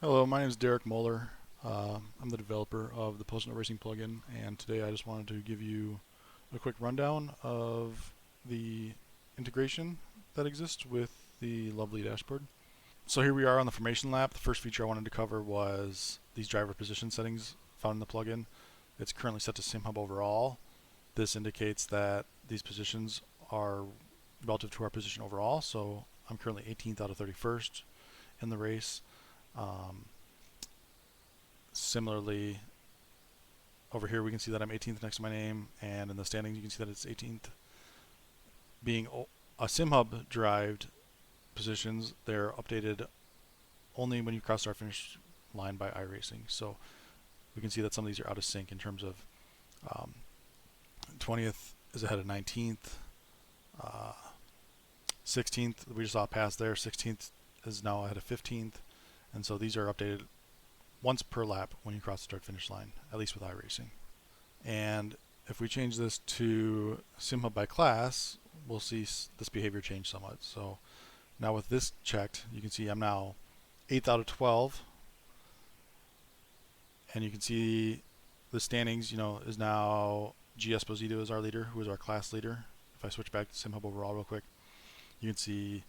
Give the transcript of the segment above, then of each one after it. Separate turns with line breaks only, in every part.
Hello, my name is Derek Moeller. I'm the developer of the Post-Note Racing plugin, and today I just wanted to give you a quick rundown of the integration that exists with the lovely dashboard. So here we are on the formation lap. The first feature I wanted to cover was these driver position settings found in the plugin. It's currently set to SimHub overall. This indicates that these positions are relative to our position overall, so I'm currently 18th out of 31st in the race. Um, Similarly, over here we can see that I'm 18th next to my name, and in the standings you can see that it's 18th. Being a SimHub derived positions, they're updated only when you cross our finish line by iRacing. So we can see that some of these are out of sync in terms of 20th is ahead of 19th, 16th we just saw a pass there, 16th is now ahead of 15th, and so these are updated once per lap when you cross the start finish line, at least with iRacing. And if we change this to SimHub by class, we'll see this behavior change somewhat. So now with this checked, you can see I'm now 8th out of 12, and you can see the standings, is now G. Esposito is our leader, who is our class leader. If I switch back to SimHub overall real quick, you can see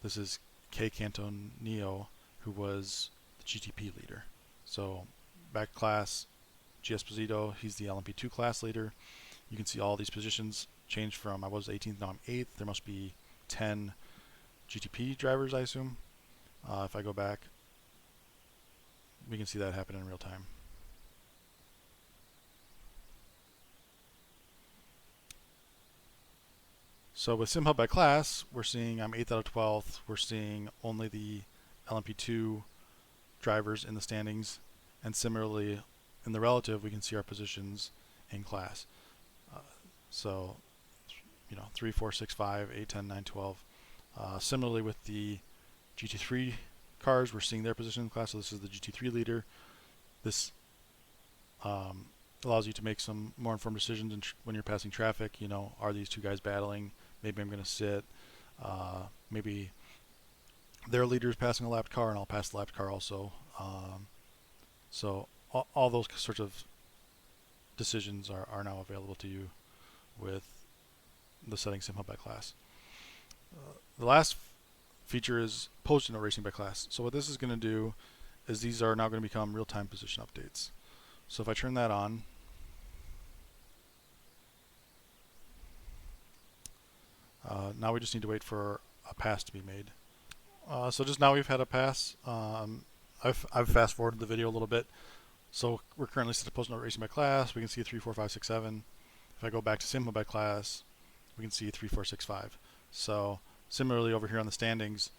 this is K. Cantonio, who was the GTP leader. So back class, G. Esposito, he's the LMP2 class leader. You can see all these positions change from I was 18th, now I'm 8th. There must be 10 GTP drivers, I assume. If I go back, we can see that happen in real time. So with SimHub by class, we're seeing I'm 8th out of 12th. We're seeing only the LMP2 drivers in the standings. And similarly, in the relative, we can see our positions in class. Uh, so, 3, 4, 6, 5, 8, 10, 9, 12. Similarly with the GT3 cars, we're seeing their position in class. So this is the GT3 leader. This allows you to make some more informed decisions when you're passing traffic. Are these two guys battling? Maybe I'm going to sit. Maybe their leader is passing a lapped car, and I'll pass the lapped car also. So all those sorts of decisions are now available to you with the setting SimHub by class. The last feature is Post-Note Racing by class. So what this is going to do is these are now going to become real-time position updates. So if I turn that on, now we just need to wait for a pass to be made. So just now we've had a pass. I've fast forwarded the video a little bit. So we're currently set to Post-Note Racing by class. We can see 3, 4, 5, 6, 7. If I go back to SimHub by class, we can see 3, 4, 6, 5. So similarly over here on the standings,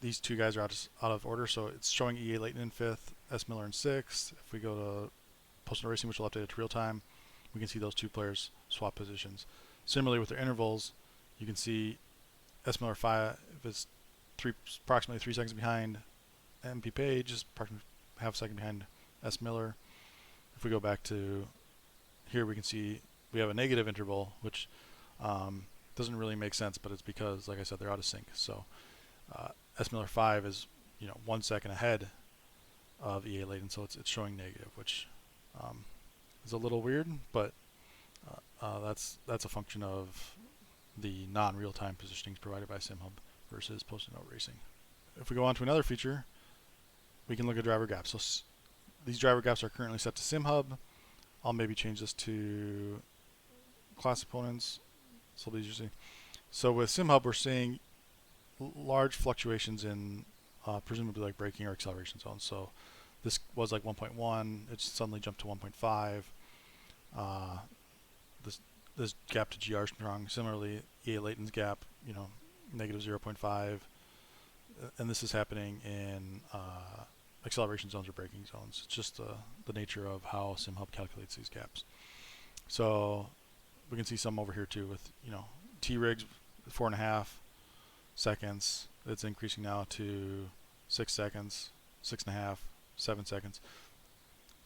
these two guys are out of order. So it's showing EA Layton in 5th, S. Miller in 6th. If we go to Post-Note Racing, which will update it to real time, we can see those two players swap positions. Similarly with their intervals, you can see S. Miller 5 is approximately 3 seconds behind MP Page, is approximately half a second behind S. Miller. If we go back to here, we can see we have a negative interval, which doesn't really make sense, but it's because, like I said, they're out of sync. So S. Miller 5 is 1 second ahead of EA Layton, so it's showing negative, which is a little weird, but that's a function of the non-real-time positionings provided by SimHub versus Post-Note Racing. If we go on to another feature, we can look at driver gaps. So these driver gaps are currently set to SimHub. I'll maybe change this to class opponents. So with SimHub, we're seeing large fluctuations in presumably like braking or acceleration zones. So this was like 1.1. It suddenly jumped to 1.5. This gap to GR strong. Similarly, EA Layton's gap, negative 0.5. And this is happening in acceleration zones or braking zones. It's just the nature of how SimHub calculates these gaps. So we can see some over here too with T-rigs 4.5 seconds. It's increasing now to 6 seconds, 6.5, 7 seconds,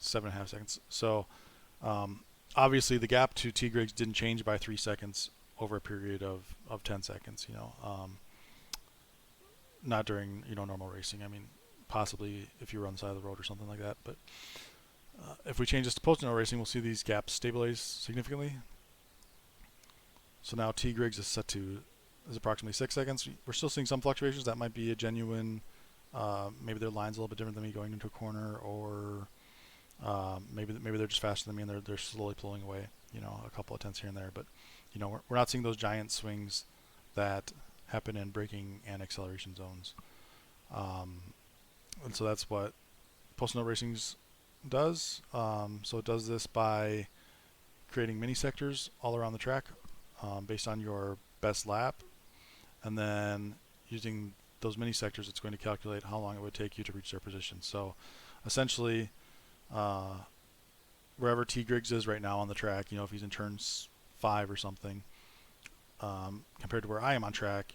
7.5 seconds. So obviously the gap to T-rigs didn't change by 3 seconds over a period of 10 seconds. Not during normal racing. I mean, possibly if you were on the side of the road or something like that. But if we change this to post-no racing, we'll see these gaps stabilize significantly. So now T Griggs is set to approximately 6 seconds. We're still seeing some fluctuations. That might be a genuine, maybe their line's a little bit different than me going into a corner, or maybe they're just faster than me and they're slowly pulling away. You know, a couple of tenths here and there, but you know, we're not seeing those giant swings that happen in braking and acceleration zones. And so that's what post-no racing does. So it does this by creating mini sectors all around the track based on your best lap, and then using those mini sectors, it's going to calculate how long it would take you to reach their position. So essentially, wherever T Griggs is right now on the track, you know, if he's in turn 5 or something, compared to where I am on track,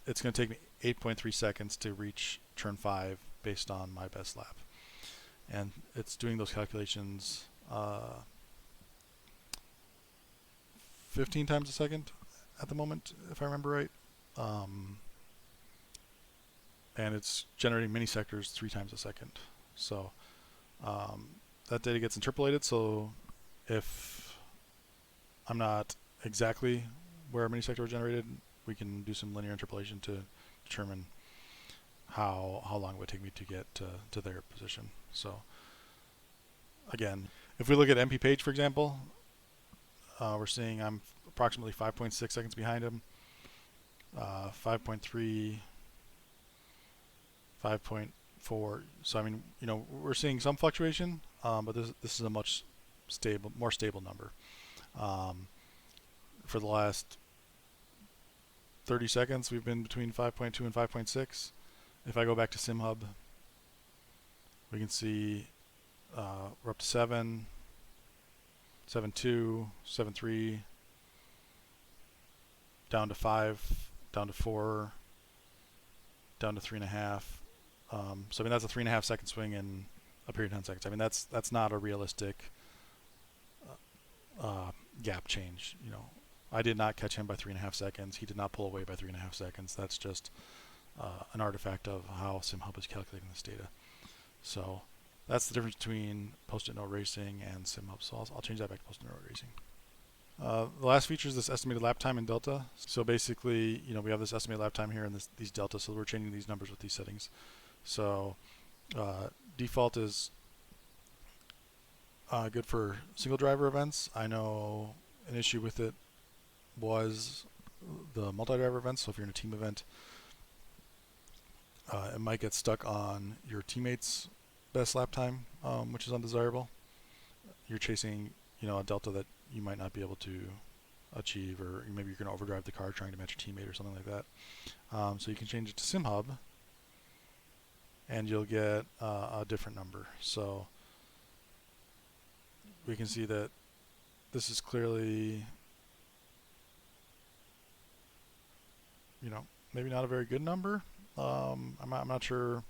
it's going to take me 8.3 seconds to reach turn 5 based on my best lap. And it's doing those calculations 15 times a second at the moment, if I remember right. And it's generating mini sectors 3 times a second. So that data gets interpolated, so if I'm not exactly where a mini sector was generated, we can do some linear interpolation to determine how long it would take me to get to their position. So again, if we look at MP Page, for example, we're seeing I'm approximately 5.6 seconds behind him, 5.3, 5.4. So I mean, you know, we're seeing some fluctuation, but this is a much more stable number. For the last 30 seconds, we've been between 5.2 and 5.6. If I go back to SimHub, we can see we're up to 7, 7.2, 7.3, down to 5, down to 4, down to 3.5. So I mean, that's a 3.5 second swing in a period of 10 seconds. I mean, that's not a realistic gap change. You know, I did not catch him by 3.5 seconds. He did not pull away by 3.5 seconds. That's just an artifact of how SimHub is calculating this data. So that's the difference between post-no racing and SimHub. So I'll change that back to post-no racing. The last feature is this estimated lap time in delta. So basically, you know, we have this estimated lap time here and these delta. So we're changing these numbers with these settings. So default is good for single driver events. I know an issue with it was the multi-driver events. So if you're in a team event, it might get stuck on your teammates' best lap time, which is undesirable. You're chasing, you know, a delta that you might not be able to achieve, or maybe you're going to overdrive the car trying to match your teammate or something like that. So you can change it to SimHub, and you'll get a different number. So we can see that this is clearly, you know, maybe not a very good number. I'm not sure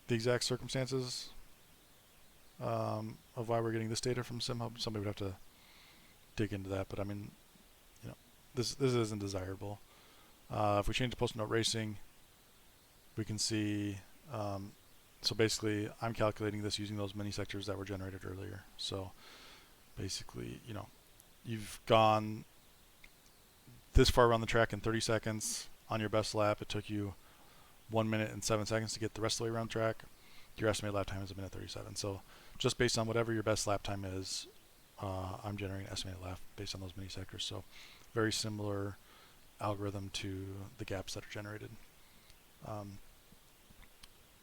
the exact circumstances of why we're getting this data from SimHub. Somebody would have to dig into that, but I mean, you know, this isn't desirable. If we change to post-no racing, we can see, so basically I'm calculating this using those mini sectors that were generated earlier. So basically, you know, you've gone this far around the track in 30 seconds. On your best lap, it took you 1 minute and 7 seconds to get the rest of the way around track. Your estimated lap time is 1:37. So just based on whatever your best lap time is, I'm generating an estimated lap based on those mini sectors. So very similar algorithm to the gaps that are generated.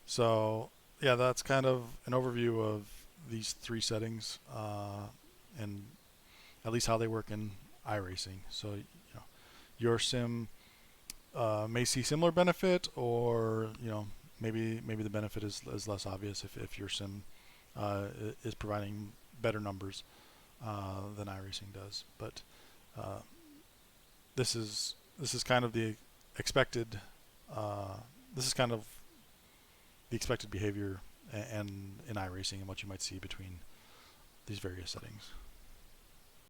So yeah, that's kind of an overview of these 3 settings and at least how they work in iRacing. So you know, your sim may see similar benefit, or you know, maybe the benefit is less obvious if your sim is providing better numbers than iRacing does. But this is kind of the expected behavior and in iRacing and what you might see between these various settings.